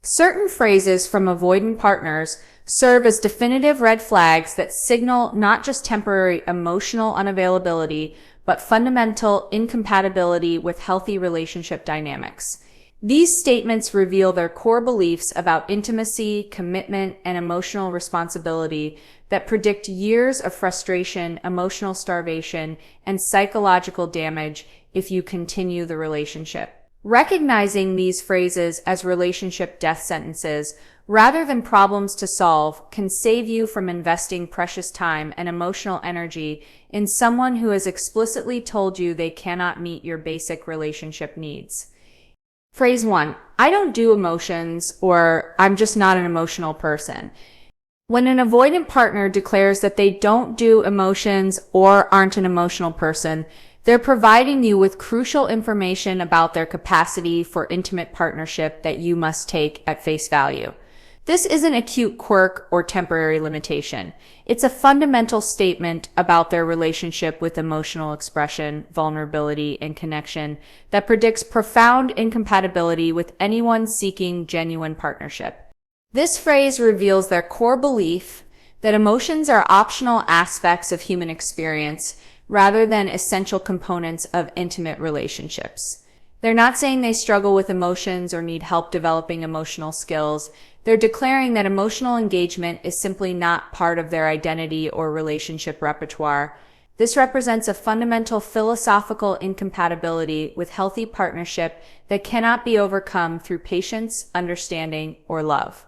Certain phrases from avoidant partners serve as definitive red flags that signal not just temporary emotional unavailability, but fundamental incompatibility with healthy relationship dynamics. These statements reveal their core beliefs about intimacy, commitment, and emotional responsibility that predict years of frustration, emotional starvation, and psychological damage if you continue the relationship. Recognizing these phrases as relationship death sentences rather than problems to solve can save you from investing precious time and emotional energy in someone who has explicitly told you they cannot meet your basic relationship needs. Phrase 1, I don't do emotions, or I'm just not an emotional person. When an avoidant partner declares that they don't do emotions or aren't an emotional person, they're providing you with crucial information about their capacity for intimate partnership that you must take at face value. This isn't a cute quirk or temporary limitation. It's a fundamental statement about their relationship with emotional expression, vulnerability, and connection that predicts profound incompatibility with anyone seeking genuine partnership. This phrase reveals their core belief that emotions are optional aspects of human experience rather than essential components of intimate relationships. They're not saying they struggle with emotions or need help developing emotional skills. They're declaring that emotional engagement is simply not part of their identity or relationship repertoire. This represents a fundamental philosophical incompatibility with healthy partnership that cannot be overcome through patience, understanding, or love.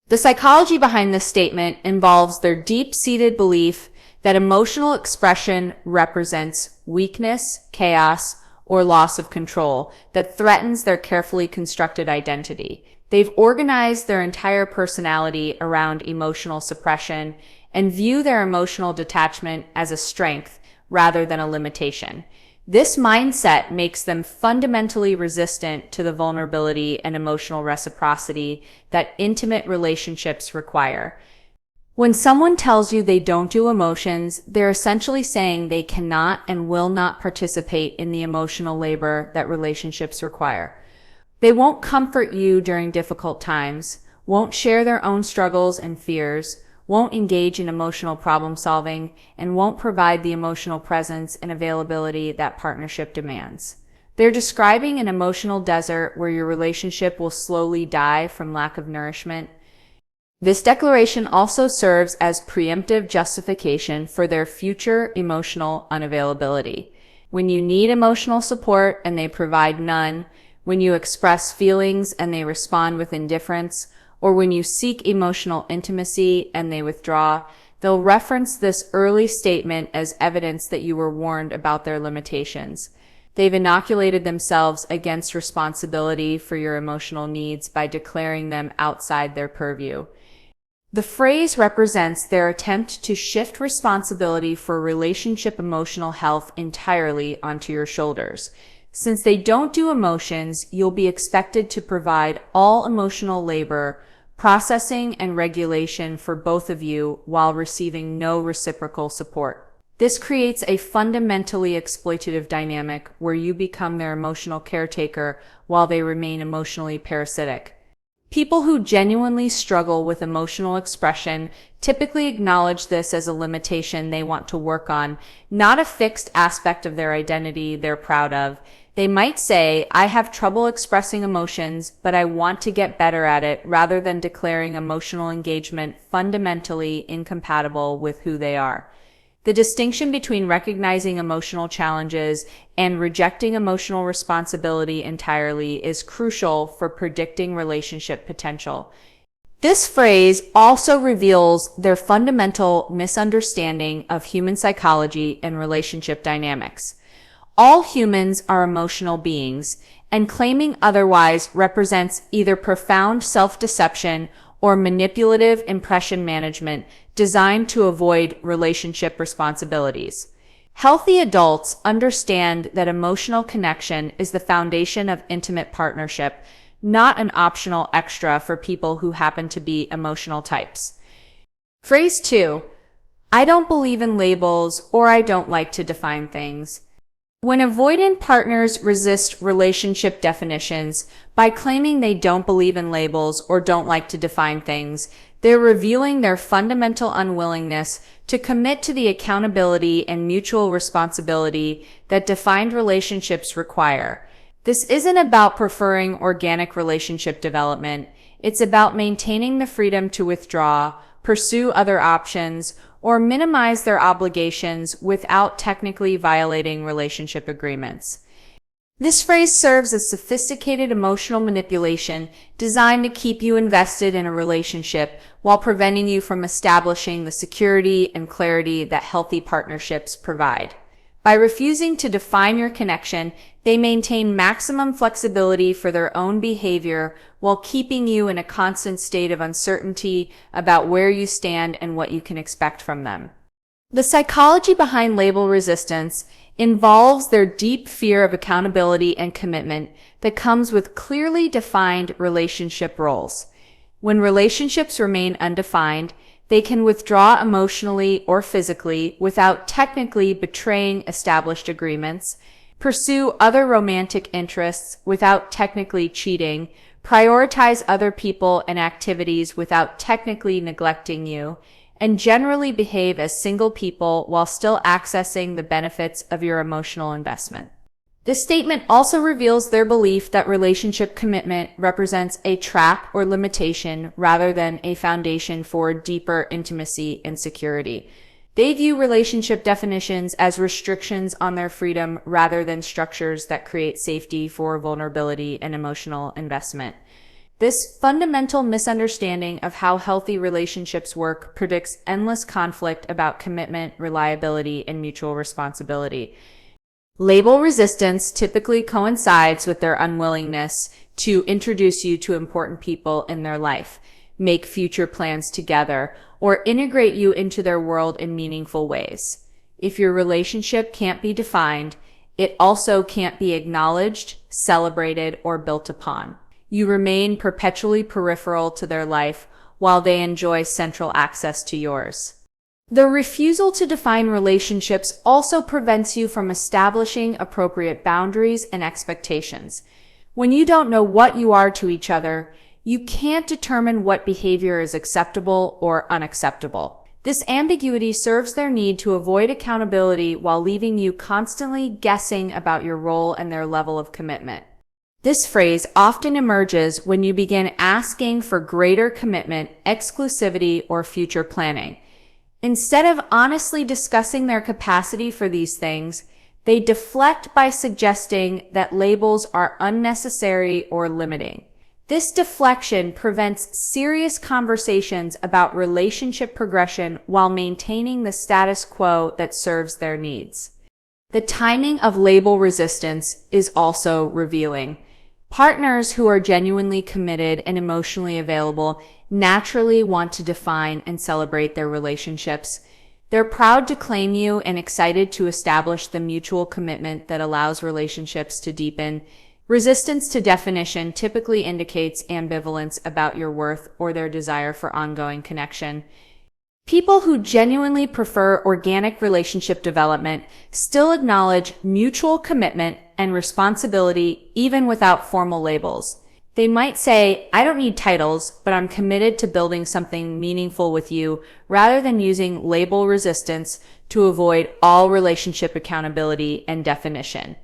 The psychology behind this statement involves their deep-seated belief that emotional expression represents weakness, chaos, or loss of control that threatens their carefully constructed identity. They've organized their entire personality around emotional suppression and view their emotional detachment as a strength rather than a limitation. This mindset makes them fundamentally resistant to the vulnerability and emotional reciprocity that intimate relationships require. When someone tells you they don't do emotions, they're essentially saying they cannot and will not participate in the emotional labor that relationships require. They won't comfort you during difficult times, won't share their own struggles and fears, won't engage in emotional problem solving, and won't provide the emotional presence and availability that partnership demands. They're describing an emotional desert where your relationship will slowly die from lack of nourishment. This declaration also serves as preemptive justification for their future emotional unavailability. When you need emotional support and they provide none, when you express feelings and they respond with indifference, or when you seek emotional intimacy and they withdraw, they'll reference this early statement as evidence that you were warned about their limitations. They've inoculated themselves against responsibility for your emotional needs by declaring them outside their purview. The phrase represents their attempt to shift responsibility for relationship emotional health entirely onto your shoulders. Since they don't do emotions, you'll be expected to provide all emotional labor, processing, and regulation for both of you while receiving no reciprocal support. This creates a fundamentally exploitative dynamic where you become their emotional caretaker while they remain emotionally parasitic. People who genuinely struggle with emotional expression typically acknowledge this as a limitation they want to work on, not a fixed aspect of their identity they're proud of. They might say, I have trouble expressing emotions, but I want to get better at it, rather than declaring emotional engagement fundamentally incompatible with who they are. The distinction between recognizing emotional challenges and rejecting emotional responsibility entirely is crucial for predicting relationship potential. This phrase also reveals their fundamental misunderstanding of human psychology and relationship dynamics. All humans are emotional beings, and claiming otherwise represents either profound self-deception or manipulative impression management designed to avoid relationship responsibilities. Healthy adults understand that emotional connection is the foundation of intimate partnership, not an optional extra for people who happen to be emotional types. Phrase 2, I don't believe in labels, or I don't like to define things. When avoidant partners resist relationship definitions by claiming they don't believe in labels or don't like to define things, they're revealing their fundamental unwillingness to commit to the accountability and mutual responsibility that defined relationships require. This isn't about preferring organic relationship development. It's about maintaining the freedom to withdraw, pursue other options, or minimize their obligations without technically violating relationship agreements. This phrase serves as sophisticated emotional manipulation designed to keep you invested in a relationship while preventing you from establishing the security and clarity that healthy partnerships provide. By refusing to define your connection, they maintain maximum flexibility for their own behavior while keeping you in a constant state of uncertainty about where you stand and what you can expect from them. The psychology behind label resistance involves their deep fear of accountability and commitment that comes with clearly defined relationship roles. When relationships remain undefined, they can withdraw emotionally or physically without technically betraying established agreements, pursue other romantic interests without technically cheating, prioritize other people and activities without technically neglecting you, and generally behave as single people while still accessing the benefits of your emotional investment. This statement also reveals their belief that relationship commitment represents a trap or limitation rather than a foundation for deeper intimacy and security. They view relationship definitions as restrictions on their freedom rather than structures that create safety for vulnerability and emotional investment. This fundamental misunderstanding of how healthy relationships work predicts endless conflict about commitment, reliability, and mutual responsibility. Label resistance typically coincides with their unwillingness to introduce you to important people in their life, make future plans together, or integrate you into their world in meaningful ways. If your relationship can't be defined, it also can't be acknowledged, celebrated, or built upon. You remain perpetually peripheral to their life while they enjoy central access to yours. The refusal to define relationships also prevents you from establishing appropriate boundaries and expectations. When you don't know what you are to each other, you can't determine what behavior is acceptable or unacceptable. This ambiguity serves their need to avoid accountability while leaving you constantly guessing about your role and their level of commitment. This phrase often emerges when you begin asking for greater commitment, exclusivity, or future planning. Instead of honestly discussing their capacity for these things, they deflect by suggesting that labels are unnecessary or limiting. This deflection prevents serious conversations about relationship progression while maintaining the status quo that serves their needs. The timing of label resistance is also revealing. Partners who are genuinely committed and emotionally available naturally want to define and celebrate their relationships. They're proud to claim you and excited to establish the mutual commitment that allows relationships to deepen. Resistance to definition typically indicates ambivalence about your worth or their desire for ongoing connection. People who genuinely prefer organic relationship development still acknowledge mutual commitment and responsibility even without formal labels. They might say, "I don't need titles, but I'm committed to building something meaningful with you," rather than using label resistance to avoid all relationship accountability and definition.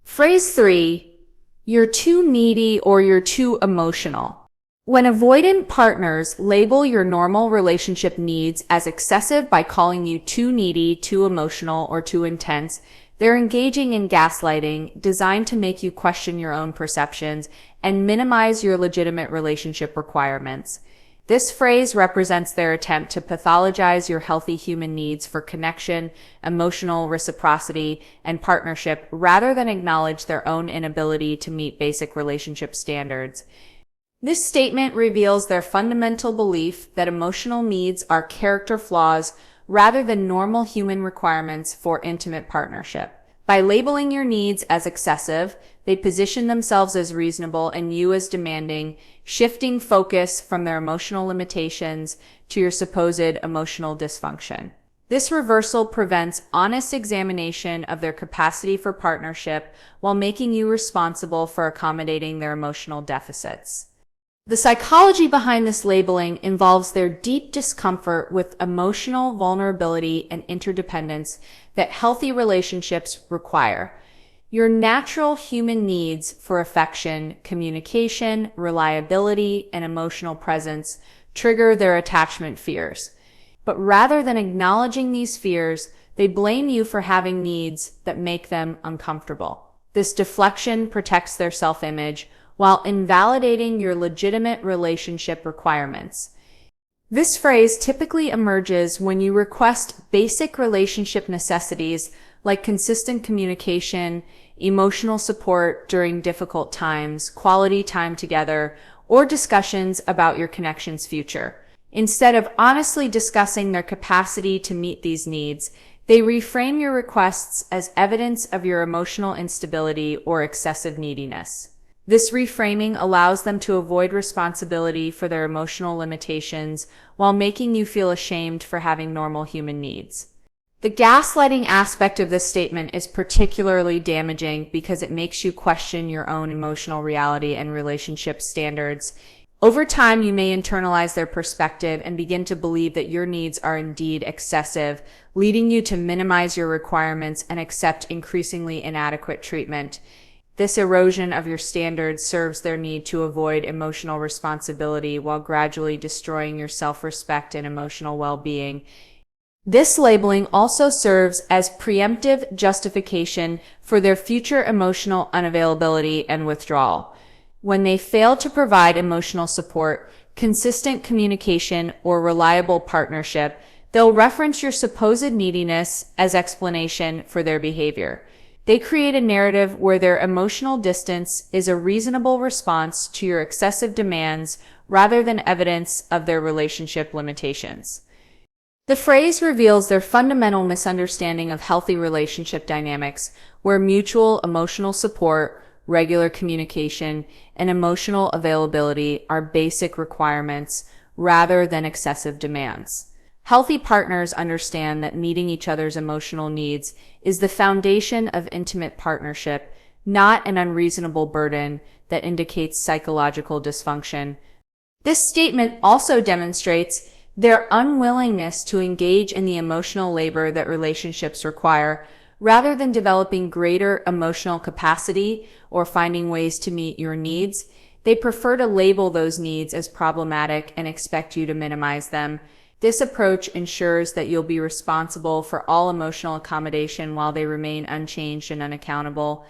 Phrase 3, you're too needy or you're too emotional. When avoidant partners label your normal relationship needs as excessive by calling you too needy, too emotional, or too intense, they're engaging in gaslighting designed to make you question your own perceptions and minimize your legitimate relationship requirements. This phrase represents their attempt to pathologize your healthy human needs for connection, emotional reciprocity, and partnership rather than acknowledge their own inability to meet basic relationship standards. This statement reveals their fundamental belief that emotional needs are character flaws rather than normal human requirements for intimate partnership. By labeling your needs as excessive, they position themselves as reasonable and you as demanding, shifting focus from their emotional limitations to your supposed emotional dysfunction. This reversal prevents honest examination of their capacity for partnership while making you responsible for accommodating their emotional deficits. The psychology behind this labeling involves their deep discomfort with emotional vulnerability and interdependence that healthy relationships require. Your natural human needs for affection, communication, reliability, and emotional presence trigger their attachment fears. But rather than acknowledging these fears, they blame you for having needs that make them uncomfortable. This deflection protects their self-image while invalidating your legitimate relationship requirements. This phrase typically emerges when you request basic relationship necessities like consistent communication, emotional support during difficult times, quality time together, or discussions about your connection's future. Instead of honestly discussing their capacity to meet these needs, they reframe your requests as evidence of your emotional instability or excessive neediness. This reframing allows them to avoid responsibility for their emotional limitations while making you feel ashamed for having normal human needs. The gaslighting aspect of this statement is particularly damaging because it makes you question your own emotional reality and relationship standards. Over time, you may internalize their perspective and begin to believe that your needs are indeed excessive, leading you to minimize your requirements and accept increasingly inadequate treatment. This erosion of your standards serves their need to avoid emotional responsibility while gradually destroying your self-respect and emotional well-being. This labeling also serves as preemptive justification for their future emotional unavailability and withdrawal. When they fail to provide emotional support, consistent communication, or reliable partnership, they'll reference your supposed neediness as explanation for their behavior. They create a narrative where their emotional distance is a reasonable response to your excessive demands rather than evidence of their relationship limitations. The phrase reveals their fundamental misunderstanding of healthy relationship dynamics, where mutual emotional support, regular communication, and emotional availability are basic requirements rather than excessive demands. Healthy partners understand that meeting each other's emotional needs is the foundation of intimate partnership, not an unreasonable burden that indicates psychological dysfunction. This statement also demonstrates their unwillingness to engage in the emotional labor that relationships require. Rather than developing greater emotional capacity or finding ways to meet your needs, they prefer to label those needs as problematic and expect you to minimize them. This approach ensures that you'll be responsible for all emotional accommodation while they remain unchanged and unaccountable.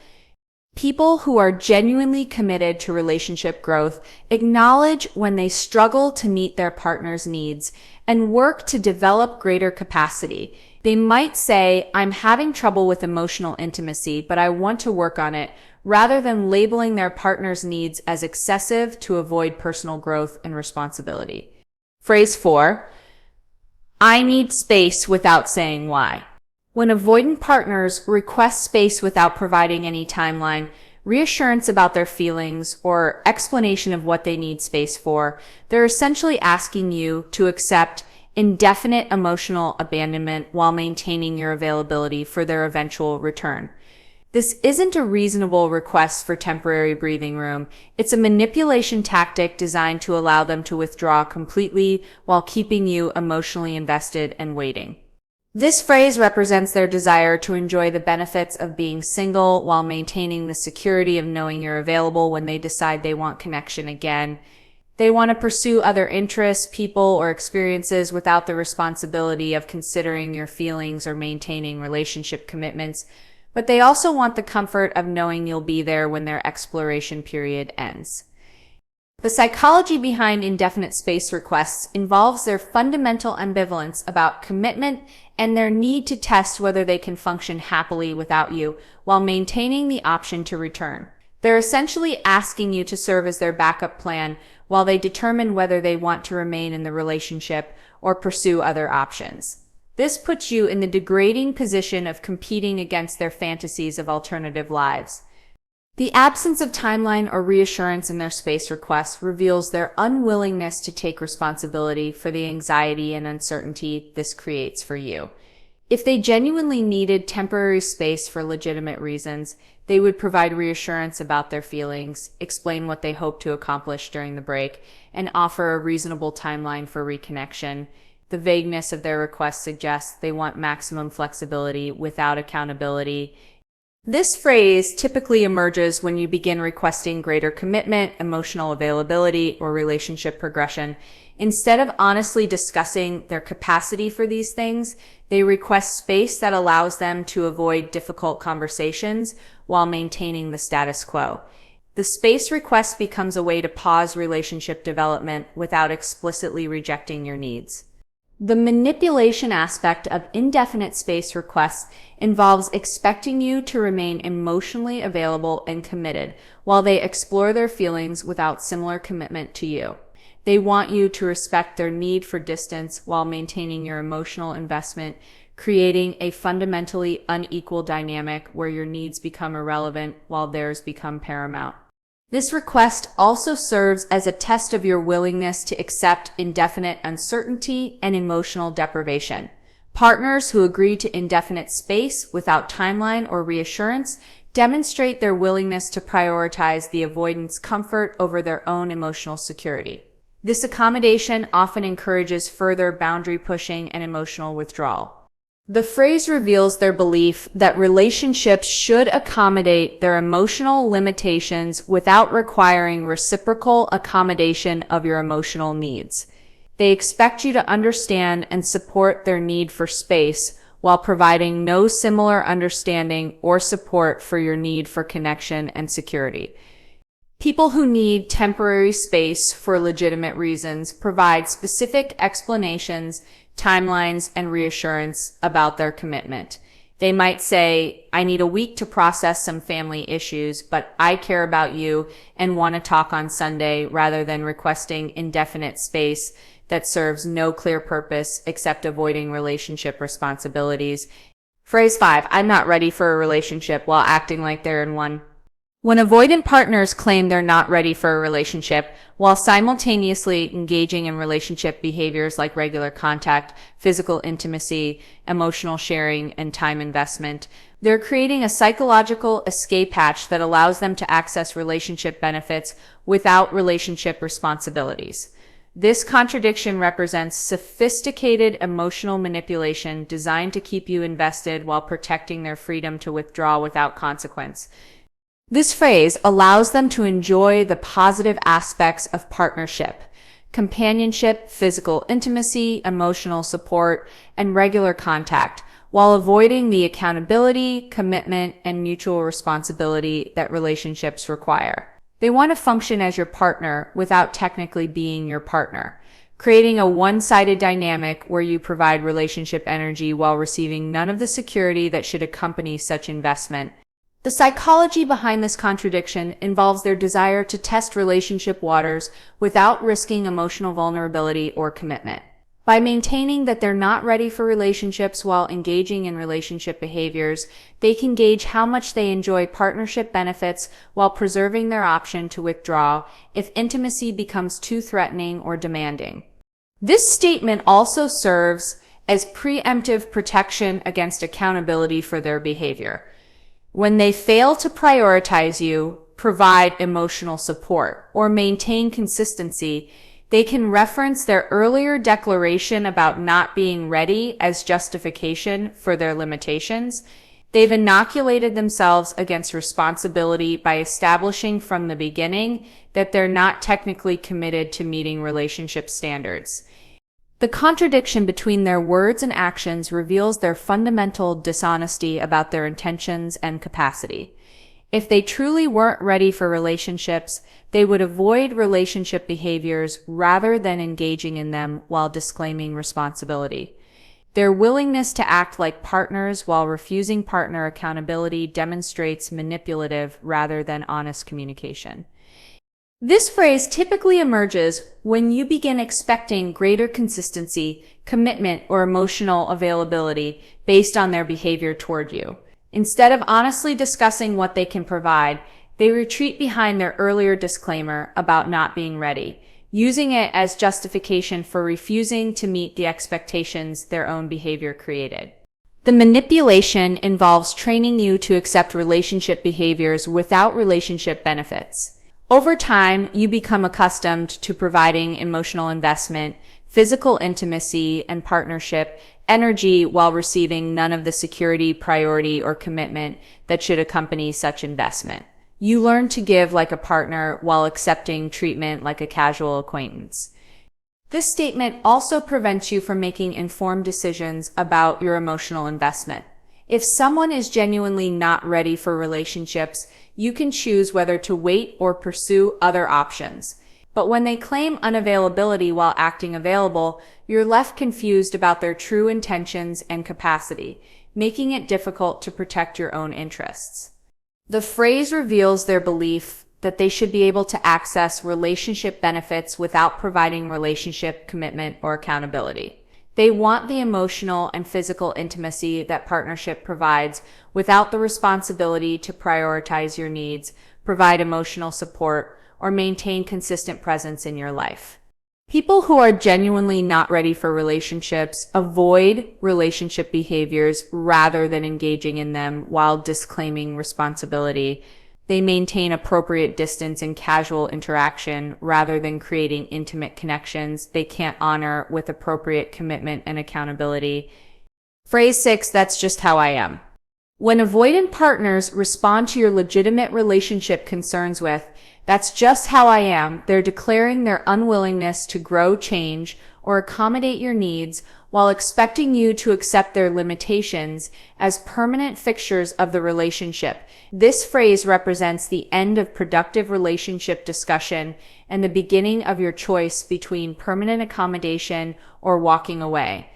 People who are genuinely committed to relationship growth acknowledge when they struggle to meet their partner's needs and work to develop greater capacity. They might say, "I'm having trouble with emotional intimacy, but I want to work on it," rather than labeling their partner's needs as excessive to avoid personal growth and responsibility. Phrase 4. I need space without saying why. When avoidant partners request space without providing any timeline, reassurance about their feelings, or explanation of what they need space for, they're essentially asking you to accept indefinite emotional abandonment while maintaining your availability for their eventual return. This isn't a reasonable request for temporary breathing room. It's a manipulation tactic designed to allow them to withdraw completely while keeping you emotionally invested and waiting. This phrase represents their desire to enjoy the benefits of being single while maintaining the security of knowing you're available when they decide they want connection again. They want to pursue other interests, people, or experiences without the responsibility of considering your feelings or maintaining relationship commitments. But they also want the comfort of knowing you'll be there when their exploration period ends. The psychology behind indefinite space requests involves their fundamental ambivalence about commitment and their need to test whether they can function happily without you while maintaining the option to return. They're essentially asking you to serve as their backup plan while they determine whether they want to remain in the relationship or pursue other options. This puts you in the degrading position of competing against their fantasies of alternative lives. The absence of timeline or reassurance in their space requests reveals their unwillingness to take responsibility for the anxiety and uncertainty this creates for you. If they genuinely needed temporary space for legitimate reasons, they would provide reassurance about their feelings, explain what they hope to accomplish during the break, and offer a reasonable timeline for reconnection. The vagueness of their request suggests they want maximum flexibility without accountability. This phrase typically emerges when you begin requesting greater commitment, emotional availability, or relationship progression. Instead of honestly discussing their capacity for these things, they request space that allows them to avoid difficult conversations while maintaining the status quo. The space request becomes a way to pause relationship development without explicitly rejecting your needs. The manipulation aspect of indefinite space requests involves expecting you to remain emotionally available and committed while they explore their feelings without similar commitment to you. They want you to respect their need for distance while maintaining your emotional investment, creating a fundamentally unequal dynamic where your needs become irrelevant while theirs become paramount. This request also serves as a test of your willingness to accept indefinite uncertainty and emotional deprivation. Partners who agree to indefinite space without timeline or reassurance demonstrate their willingness to prioritize the avoidant's comfort over their own emotional security. This accommodation often encourages further boundary pushing and emotional withdrawal. The phrase reveals their belief that relationships should accommodate their emotional limitations without requiring reciprocal accommodation of your emotional needs. They expect you to understand and support their need for space while providing no similar understanding or support for your need for connection and security. People who need temporary space for legitimate reasons provide specific explanations, timelines, and reassurance about their commitment. They might say, I need a week to process some family issues, but I care about you and want to talk on Sunday, rather than requesting indefinite space that serves no clear purpose except avoiding relationship responsibilities. Phrase 5, I'm not ready for a relationship, while acting like they're in one. When avoidant partners claim they're not ready for a relationship while simultaneously engaging in relationship behaviors like regular contact, physical intimacy, emotional sharing, and time investment, they're creating a psychological escape hatch that allows them to access relationship benefits without relationship responsibilities. This contradiction represents sophisticated emotional manipulation designed to keep you invested while protecting their freedom to withdraw without consequence. This phrase allows them to enjoy the positive aspects of partnership: companionship, physical intimacy, emotional support, and regular contact, while avoiding the accountability, commitment, and mutual responsibility that relationships require. They want to function as your partner without technically being your partner, creating a one-sided dynamic where you provide relationship energy while receiving none of the security that should accompany such investment. The psychology behind this contradiction involves their desire to test relationship waters without risking emotional vulnerability or commitment. By maintaining that they're not ready for relationships while engaging in relationship behaviors, they can gauge how much they enjoy partnership benefits while preserving their option to withdraw if intimacy becomes too threatening or demanding. This statement also serves as preemptive protection against accountability for their behavior. When they fail to prioritize you, provide emotional support, or maintain consistency, they can reference their earlier declaration about not being ready as justification for their limitations. They've inoculated themselves against responsibility by establishing from the beginning that they're not technically committed to meeting relationship standards. The contradiction between their words and actions reveals their fundamental dishonesty about their intentions and capacity. If they truly weren't ready for relationships, they would avoid relationship behaviors rather than engaging in them while disclaiming responsibility. Their willingness to act like partners while refusing partner accountability demonstrates manipulative rather than honest communication. This phrase typically emerges when you begin expecting greater consistency, commitment, or emotional availability based on their behavior toward you. Instead of honestly discussing what they can provide, they retreat behind their earlier disclaimer about not being ready, using it as justification for refusing to meet the expectations their own behavior created. The manipulation involves training you to accept relationship behaviors without relationship benefits. Over time, you become accustomed to providing emotional investment, physical intimacy, and partnership energy while receiving none of the security, priority, or commitment that should accompany such investment. You learn to give like a partner while accepting treatment like a casual acquaintance. This statement also prevents you from making informed decisions about your emotional investment. If someone is genuinely not ready for relationships, you can choose whether to wait or pursue other options. But when they claim unavailability while acting available, you're left confused about their true intentions and capacity, making it difficult to protect your own interests. The phrase reveals their belief that they should be able to access relationship benefits without providing relationship commitment or accountability. They want the emotional and physical intimacy that partnership provides without the responsibility to prioritize your needs, provide emotional support, or maintain consistent presence in your life. People who are genuinely not ready for relationships avoid relationship behaviors rather than engaging in them while disclaiming responsibility. They maintain appropriate distance and casual interaction rather than creating intimate connections they can't honor with appropriate commitment and accountability. Phrase 6, that's just how I am. When avoidant partners respond to your legitimate relationship concerns with, that's just how I am, they're declaring their unwillingness to grow, change, or accommodate your needs while expecting you to accept their limitations as permanent fixtures of the relationship. This phrase represents the end of productive relationship discussion and the beginning of your choice between permanent accommodation or walking away.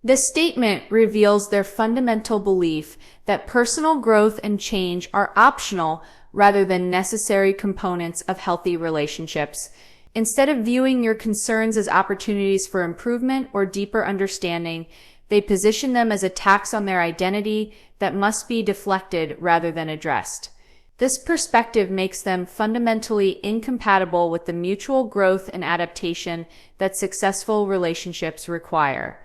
This statement reveals their fundamental belief that personal growth and change are optional rather than necessary components of healthy relationships. Instead of viewing your concerns as opportunities for improvement or deeper understanding, they position them as attacks on their identity that must be deflected rather than addressed. This perspective makes them fundamentally incompatible with the mutual growth and adaptation that successful relationships require.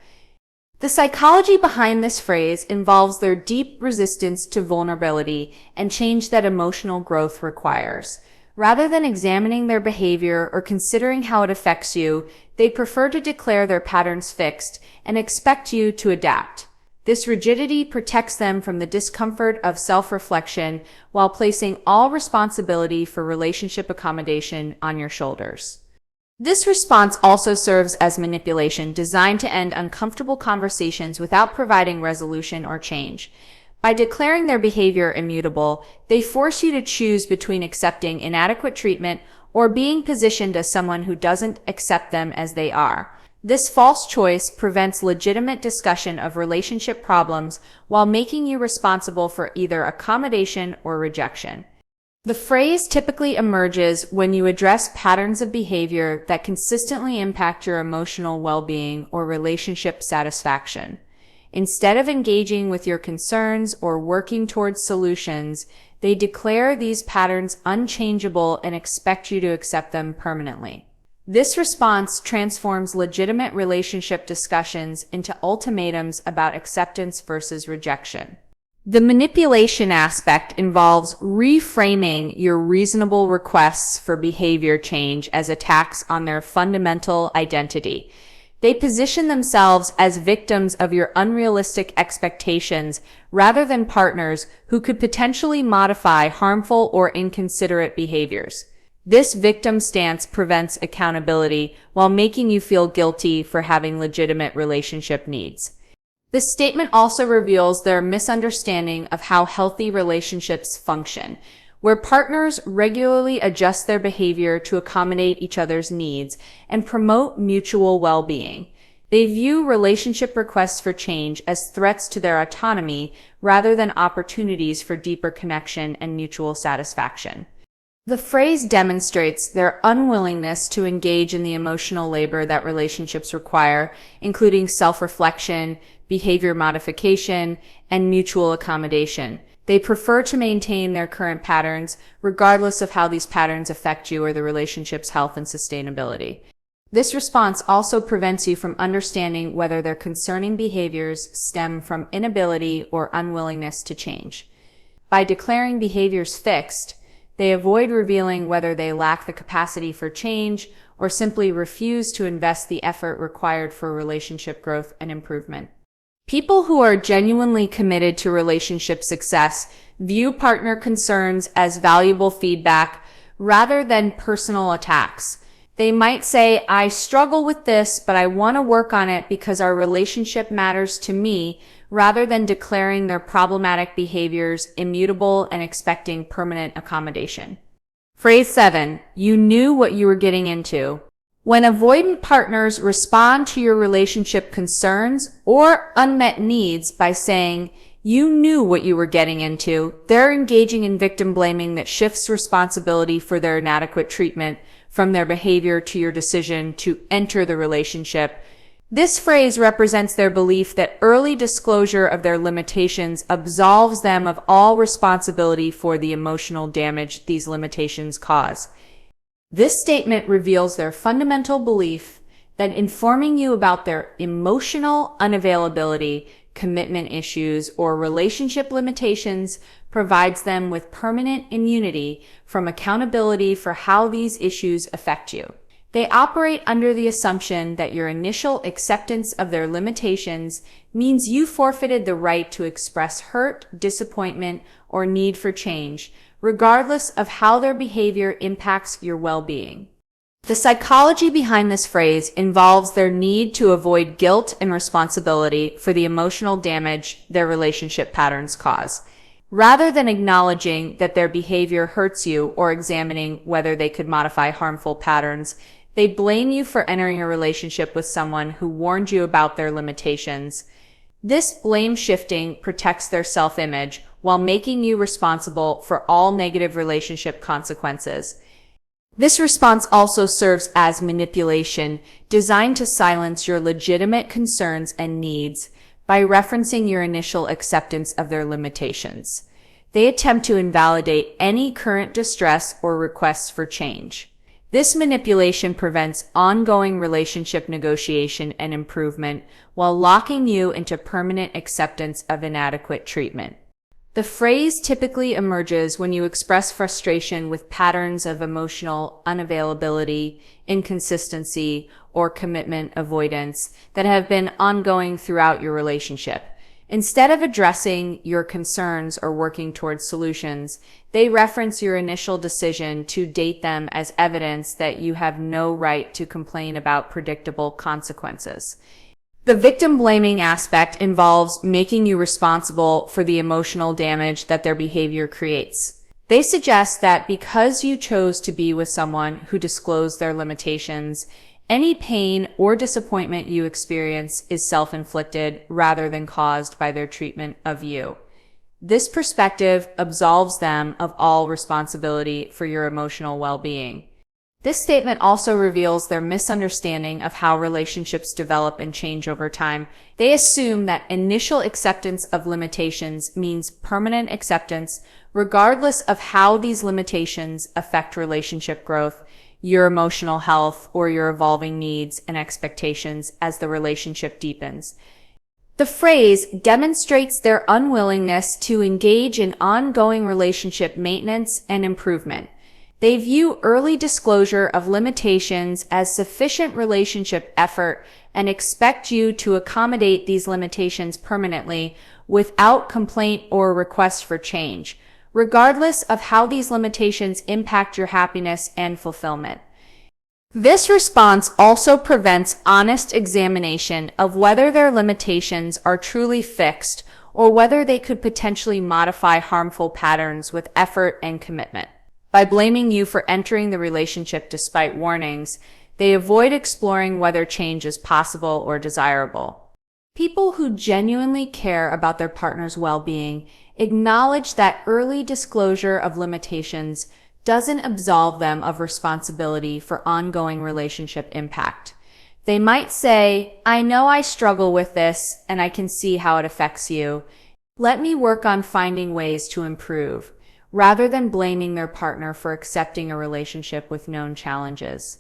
The psychology behind this phrase involves their deep resistance to vulnerability and change that emotional growth requires. Rather than examining their behavior or considering how it affects you, they prefer to declare their patterns fixed and expect you to adapt. This rigidity protects them from the discomfort of self-reflection while placing all responsibility for relationship accommodation on your shoulders. This response also serves as manipulation designed to end uncomfortable conversations without providing resolution or change. By declaring their behavior immutable, they force you to choose between accepting inadequate treatment or being positioned as someone who doesn't accept them as they are. This false choice prevents legitimate discussion of relationship problems while making you responsible for either accommodation or rejection. The phrase typically emerges when you address patterns of behavior that consistently impact your emotional well-being or relationship satisfaction. Instead of engaging with your concerns or working towards solutions, they declare these patterns unchangeable and expect you to accept them permanently. This response transforms legitimate relationship discussions into ultimatums about acceptance versus rejection. The manipulation aspect involves reframing your reasonable requests for behavior change as attacks on their fundamental identity. They position themselves as victims of your unrealistic expectations rather than partners who could potentially modify harmful or inconsiderate behaviors. This victim stance prevents accountability while making you feel guilty for having legitimate relationship needs. This statement also reveals their misunderstanding of how healthy relationships function, where partners regularly adjust their behavior to accommodate each other's needs and promote mutual well-being. They view relationship requests for change as threats to their autonomy rather than opportunities for deeper connection and mutual satisfaction. The phrase demonstrates their unwillingness to engage in the emotional labor that relationships require, including self-reflection, behavior modification, and mutual accommodation. They prefer to maintain their current patterns, regardless of how these patterns affect you or the relationship's health and sustainability. This response also prevents you from understanding whether their concerning behaviors stem from inability or unwillingness to change. By declaring behaviors fixed, they avoid revealing whether they lack the capacity for change or simply refuse to invest the effort required for relationship growth and improvement. People who are genuinely committed to relationship success view partner concerns as valuable feedback rather than personal attacks. They might say, "I struggle with this, but I want to work on it because our relationship matters to me," rather than declaring their problematic behaviors immutable and expecting permanent accommodation. Phrase 7. You knew what you were getting into. When avoidant partners respond to your relationship concerns or unmet needs by saying, "You knew what you were getting into," they're engaging in victim blaming that shifts responsibility for their inadequate treatment from their behavior to your decision to enter the relationship. This phrase represents their belief that early disclosure of their limitations absolves them of all responsibility for the emotional damage these limitations cause. This statement reveals their fundamental belief that informing you about their emotional unavailability, commitment issues, or relationship limitations provides them with permanent immunity from accountability for how these issues affect you. They operate under the assumption that your initial acceptance of their limitations means you forfeited the right to express hurt, disappointment, or need for change, regardless of how their behavior impacts your well-being. The psychology behind this phrase involves their need to avoid guilt and responsibility for the emotional damage their relationship patterns cause. Rather than acknowledging that their behavior hurts you or examining whether they could modify harmful patterns, they blame you for entering a relationship with someone who warned you about their limitations. This blame shifting protects their self-image while making you responsible for all negative relationship consequences. This response also serves as manipulation, designed to silence your legitimate concerns and needs by referencing your initial acceptance of their limitations. They attempt to invalidate any current distress or requests for change. This manipulation prevents ongoing relationship negotiation and improvement while locking you into permanent acceptance of inadequate treatment. The phrase typically emerges when you express frustration with patterns of emotional unavailability, inconsistency, or commitment avoidance that have been ongoing throughout your relationship. Instead of addressing your concerns or working towards solutions, they reference your initial decision to date them as evidence that you have no right to complain about predictable consequences. The victim blaming aspect involves making you responsible for the emotional damage that their behavior creates. They suggest that because you chose to be with someone who disclosed their limitations, any pain or disappointment you experience is self-inflicted rather than caused by their treatment of you. This perspective absolves them of all responsibility for your emotional well-being. This statement also reveals their misunderstanding of how relationships develop and change over time. They assume that initial acceptance of limitations means permanent acceptance, regardless of how these limitations affect relationship growth, your emotional health, or your evolving needs and expectations as the relationship deepens. The phrase demonstrates their unwillingness to engage in ongoing relationship maintenance and improvement. They view early disclosure of limitations as sufficient relationship effort and expect you to accommodate these limitations permanently without complaint or request for change, regardless of how these limitations impact your happiness and fulfillment. This response also prevents honest examination of whether their limitations are truly fixed or whether they could potentially modify harmful patterns with effort and commitment. By blaming you for entering the relationship despite warnings, they avoid exploring whether change is possible or desirable. People who genuinely care about their partner's well-being acknowledge that early disclosure of limitations doesn't absolve them of responsibility for ongoing relationship impact. They might say, "I know I struggle with this, and I can see how it affects you. Let me work on finding ways to improve," rather than blaming their partner for accepting a relationship with known challenges.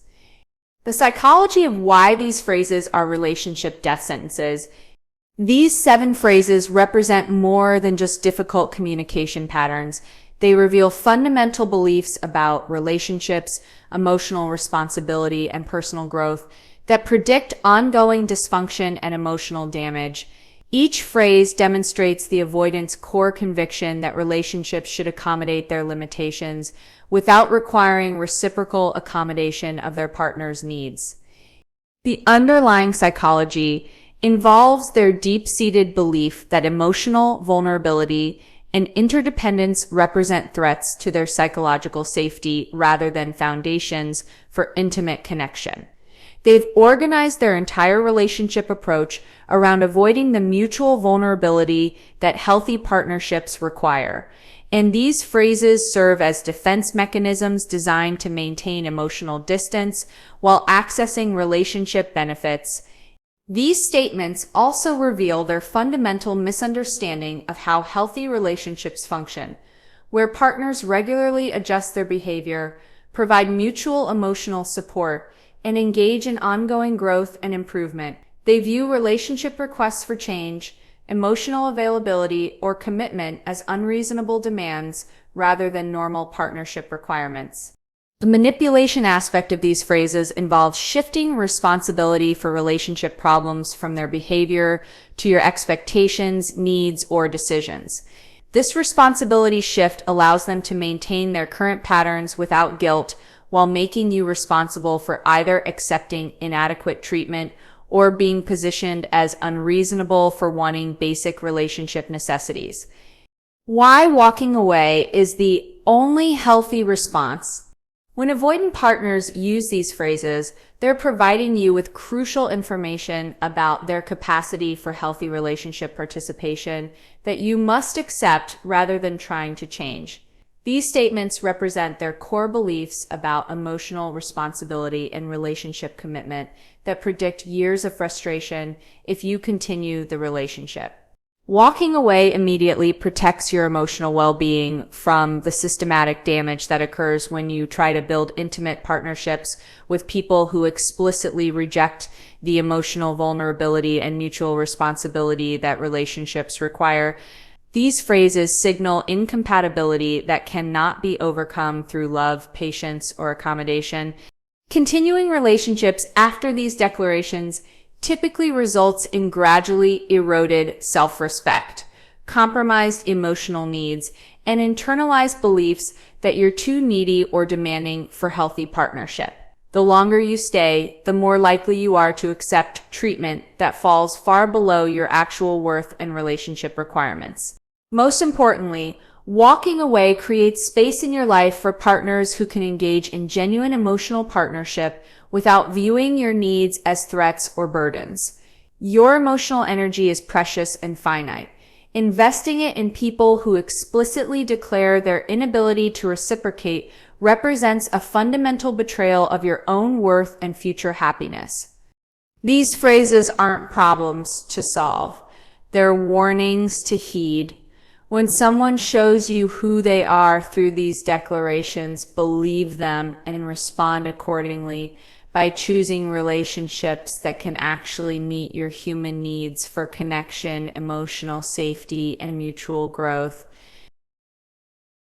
The psychology of why these phrases are relationship death sentences. These 7 phrases represent more than just difficult communication patterns. They reveal fundamental beliefs about relationships, emotional responsibility, and personal growth that predict ongoing dysfunction and emotional damage. Each phrase demonstrates the avoidant's core conviction that relationships should accommodate their limitations without requiring reciprocal accommodation of their partner's needs. The underlying psychology involves their deep-seated belief that emotional vulnerability and interdependence represent threats to their psychological safety rather than foundations for intimate connection. They've organized their entire relationship approach around avoiding the mutual vulnerability that healthy partnerships require. And these phrases serve as defense mechanisms designed to maintain emotional distance while accessing relationship benefits. These statements also reveal their fundamental misunderstanding of how healthy relationships function, where partners regularly adjust their behavior, provide mutual emotional support, and engage in ongoing growth and improvement. They view relationship requests for change, emotional availability, or commitment as unreasonable demands rather than normal partnership requirements. The manipulation aspect of these phrases involves shifting responsibility for relationship problems from their behavior to your expectations, needs, or decisions. This responsibility shift allows them to maintain their current patterns without guilt, while making you responsible for either accepting inadequate treatment or being positioned as unreasonable for wanting basic relationship necessities. Why walking away is the only healthy response. When avoidant partners use these phrases, they're providing you with crucial information about their capacity for healthy relationship participation that you must accept rather than trying to change. These statements represent their core beliefs about emotional responsibility and relationship commitment that predict years of frustration if you continue the relationship. Walking away immediately protects your emotional well-being from the systematic damage that occurs when you try to build intimate partnerships with people who explicitly reject the emotional vulnerability and mutual responsibility that relationships require. These phrases signal incompatibility that cannot be overcome through love, patience, or accommodation. Continuing relationships after these declarations typically results in gradually eroded self-respect, compromised emotional needs, and internalized beliefs that you're too needy or demanding for healthy partnership. The longer you stay, the more likely you are to accept treatment that falls far below your actual worth and relationship requirements. Most importantly, walking away creates space in your life for partners who can engage in genuine emotional partnership without viewing your needs as threats or burdens. Your emotional energy is precious and finite. Investing it in people who explicitly declare their inability to reciprocate represents a fundamental betrayal of your own worth and future happiness. These phrases aren't problems to solve. They're warnings to heed. When someone shows you who they are through these declarations, believe them and respond accordingly by choosing relationships that can actually meet your human needs for connection, emotional safety, and mutual growth.